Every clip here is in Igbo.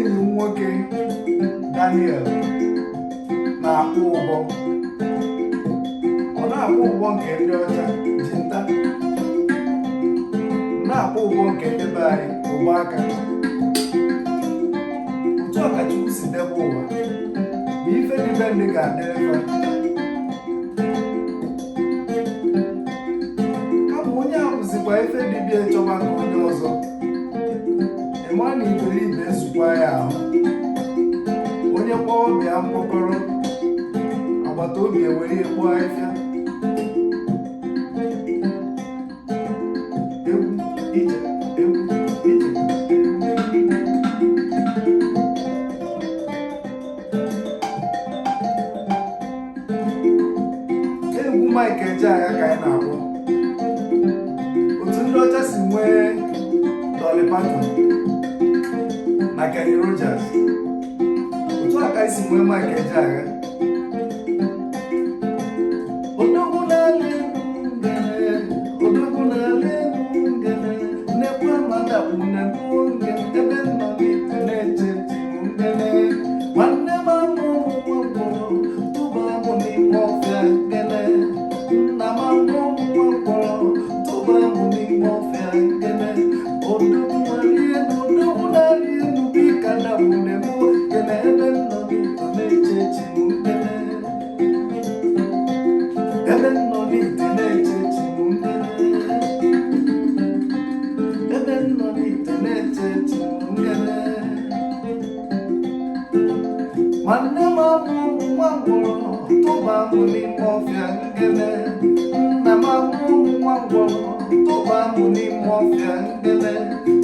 enyi m nwoke Daniel na-akpụ ụbọ. Ọ na-akpụ ụbọ nke ndị ọcha ji nta, na-akpụ ụbọ nke ndị be anyị ụbọ aka. Otu ọkachukwu si debe ụwa bụ ife dị be ndị ga-adịrịfa, kama onye a bụzikwa ife dibịa ịchọba nke onye ọzọ. Ịma na iberibe ezukwa ya ahụ, onye kpọọ bịa mkpọkọrọ, agbata obi ewere ekpo ahịfịa. Egwu ije, egwu ije. Egwu Mike Ejeagha ka anyị na-akpọ. Otu ndị ọcha si nwee Dolly Parton na Kenny Rogers, otu aka isi nwee Mike Ejeagha. Odogwu na-alị ngene, odogwu na-alị ngene, nnekwu amadakwu nnekwu ngene, ebe nọ n'ite na-eche chimu ngene. Nwanne m amụ nwa mkpọrọ, tụba mụ n'ime ọfịa ngene. Nna m amụ nwa mkpọrọ, tụba mụ n'ime ọfịa ngene. Odogwu na-alị elu, odogwu na-alị elu, bika na nwune mụ ngene, ebe nọ n'ite na-eche chimu ngene. Ebe nọ n'ite na-eche chimu ngene. Ebe nọ n'ite na-eche chimu ngene. Nwanne m amụ nwa ngwọrọ, tụba mụ n'ime ọfịa ngene. Nna m amụ nwa ngwọrọ, tụba mụ n'ime ọfịa ngene.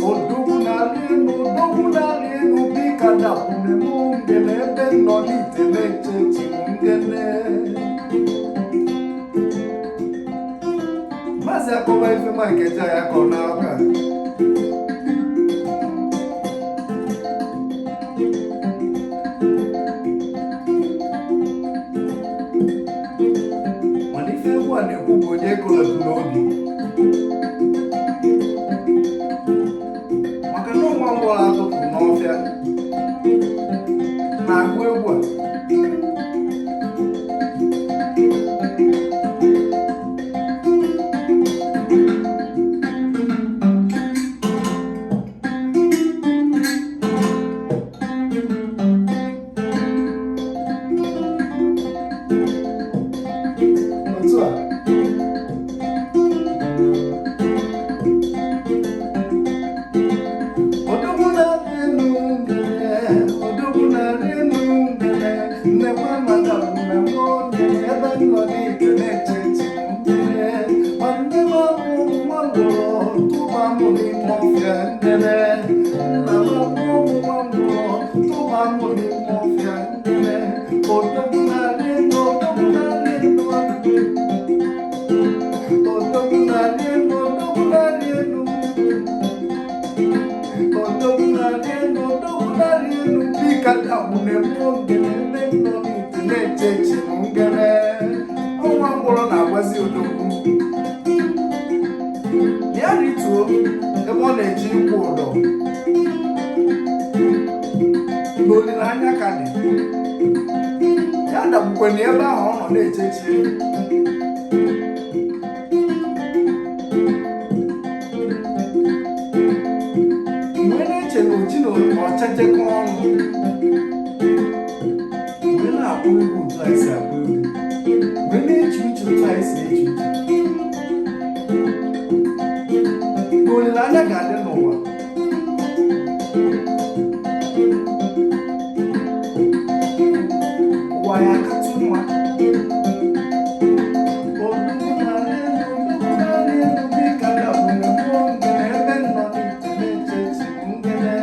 Odogwu na-alị elu, odogwu na-alị elu, bika na nwune mụ ngene, ebe nọ n'ite na-eche chimu ngene. Maazị akọwa ife Mike Ejeagha kọ n'aka. Mana ife egwu a na-ekwu bụ onye ekolepụ n'obi, maka na ụmụ ngwọrọ atụpụ n'ọfịa na-agụ egwu a. Otu a, odogwu na-arị elu ngene, odogwu na-arị elu ngene, nnekwu amadakwu nnekwu ngene, ebe nọ n'ite na-eche chimu ngene. Nwanne m amụ nwa ngwọrọ, tụba mụ n'ime ọfịa ngene. Nna m amụ nwa ngwọrọ, tụba mụ n'ime ọfịa ngene. Odogwu na-arị elu, odogwu na-arị elu, odogwu na-arị elu, odogwu na-arị elu. Odogwu na-arị elu, odogwu na-arị elu, bika na nwune mụ ngene, ebe nọ n'ite na-eche chimu ngene. Nwa ngwọrọ na-agwazi odogwu ya rituo ebe ọ na-eji ịkwụ ụdọ, na olileanya ka dị ya dagbukweni ebe ahụ ọ nọ na-eche chi. Mgbe na-eche na oji na ọcha jekọ ọnụ, mgbe na-akpụ egwu otu anyị si akpụ egwu, mgbe na-eche uche otu anyị si eche uche, na olileanya ga-adị n'ụwa. Ụwa ya akatụ mma. Odogwu na-arị elu, odogwu na-arị elu, bika na nwune mụ ngene, ebe nọ n'ite na-eche chimu ngene.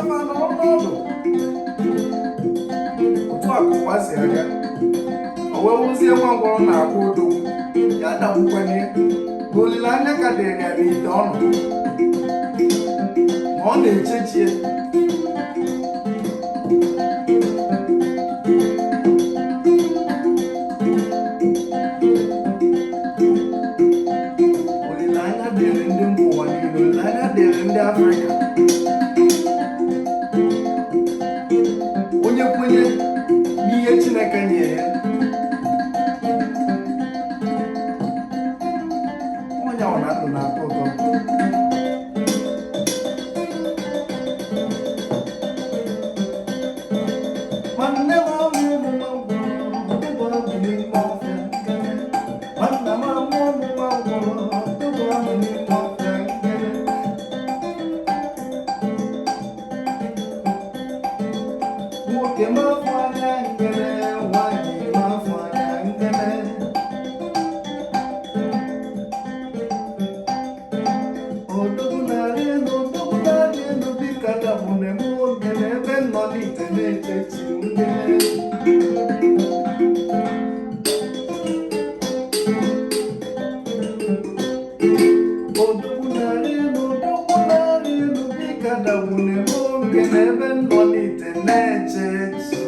ọma n'ọnọdụ otu akụkwa si aga o wee wụzie nwa ngwọrọ na-agwa odogwu ya dagbukwane na olileanya ka dịrị ya n'ite ọnụ ma ọ na-echechie olileanya dịrị ndị mba ụwa niile, olileanya dịrị ndị Afrịka. Onye kwenye n'ihe Chineke nyere ya onye ọ na-ndụ na-atọ ụtọ. Nwanne m amụ ụmụ ọgwụrụ ọgwụ n'ime ọfịa nkele. Nwanna m amụ ụmụ ọgwụrụ ọgwụ n'ime ọfịa nkele. Nwoke m afọ anya nkele, nwanyị m afọ anya nkele. Odogwu na-arị elu dịka dabụ na-eme oge n'ebe nọ n'ite na-echechi nkele. Odogwu na-arị elu dịka dabụ na-eme oge n'ebe nọ n'ite na-echechi